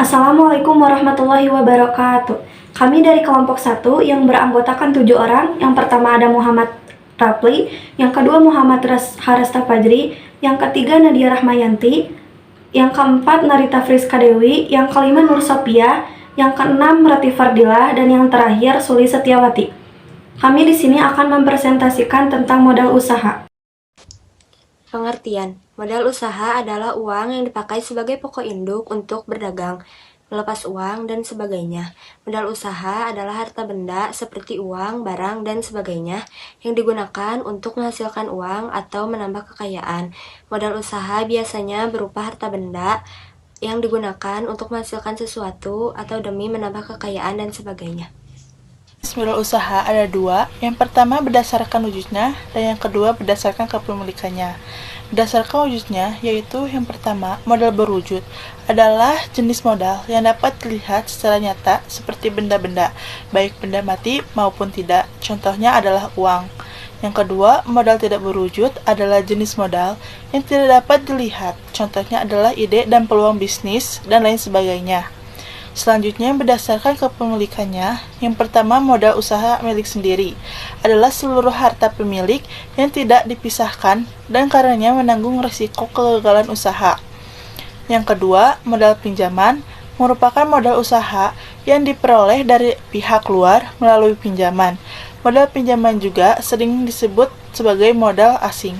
Assalamualaikum warahmatullahi wabarakatuh. Kami dari kelompok 1 yang beranggotakan 7 orang. Yang pertama ada Muhammad Rapli, yang kedua Muhammad Haresta Fajri, yang ketiga Nadia Rahmayanti, yang keempat Narita Friska Dewi, yang kelima Nur Sophia, yang keenam Rati Fardila, dan yang terakhir Suli Setiawati. Kami di sini akan mempresentasikan tentang modal usaha. Pengertian, modal usaha adalah uang yang dipakai sebagai pokok induk untuk berdagang, melepas uang, dan sebagainya. Modal usaha adalah harta benda seperti uang, barang, dan sebagainya yang digunakan untuk menghasilkan uang atau menambah kekayaan. Modal usaha biasanya berupa harta benda yang digunakan untuk menghasilkan sesuatu atau demi menambah kekayaan dan sebagainya. Modal usaha ada dua, yang pertama berdasarkan wujudnya dan yang kedua berdasarkan kepemilikannya. Berdasarkan wujudnya, yaitu yang pertama, modal berwujud adalah jenis modal yang dapat dilihat secara nyata seperti benda-benda, baik benda mati maupun tidak. Contohnya adalah uang. Yang kedua, modal tidak berwujud adalah jenis modal yang tidak dapat dilihat. Contohnya adalah ide dan peluang bisnis dan lain sebagainya. Selanjutnya, berdasarkan kepemilikannya, yang pertama modal usaha milik sendiri adalah seluruh harta pemilik yang tidak dipisahkan dan karenanya menanggung risiko kegagalan usaha. Yang kedua, modal pinjaman merupakan modal usaha yang diperoleh dari pihak luar melalui pinjaman. Modal pinjaman juga sering disebut sebagai modal asing.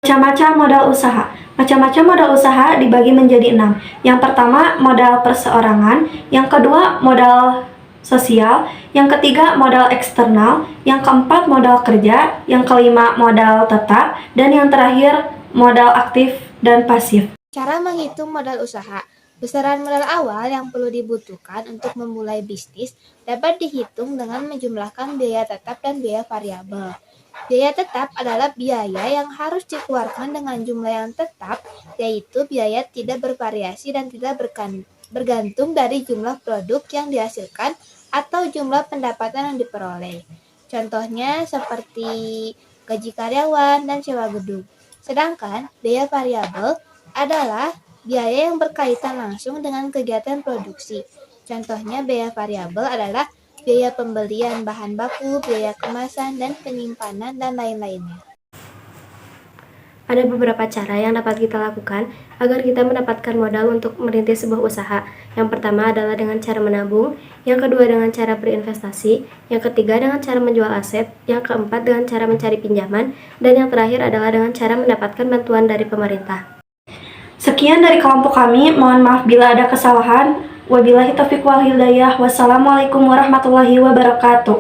Macam-macam modal usaha. Macam-macam modal usaha dibagi menjadi 6. Yang pertama, modal perseorangan. Yang kedua, modal sosial. Yang ketiga, modal eksternal. Yang keempat, modal kerja. Yang kelima, modal tetap. Dan yang terakhir, modal aktif dan pasif. Cara menghitung modal usaha. Besaran modal awal yang perlu dibutuhkan untuk memulai bisnis dapat dihitung dengan menjumlahkan biaya tetap dan biaya variabel. Biaya tetap adalah biaya yang harus dikeluarkan dengan jumlah yang tetap, yaitu biaya tidak bervariasi dan tidak bergantung dari jumlah produk yang dihasilkan atau jumlah pendapatan yang diperoleh. Contohnya seperti gaji karyawan dan sewa gedung. Sedangkan biaya variabel adalah biaya yang berkaitan langsung dengan kegiatan produksi. Contohnya biaya variabel adalah biaya pembelian bahan baku, biaya kemasan, dan penyimpanan, dan lain-lainnya. Ada beberapa cara yang dapat kita lakukan agar kita mendapatkan modal untuk merintis sebuah usaha. Yang pertama adalah dengan cara menabung, yang kedua dengan cara berinvestasi, yang ketiga dengan cara menjual aset, yang keempat dengan cara mencari pinjaman, dan yang terakhir adalah dengan cara mendapatkan bantuan dari pemerintah. Sekian dari kelompok kami, mohon maaf bila ada kesalahan. Wabillahi taufiq wal hidayah. Wassalamualaikum warahmatullahi wabarakatuh.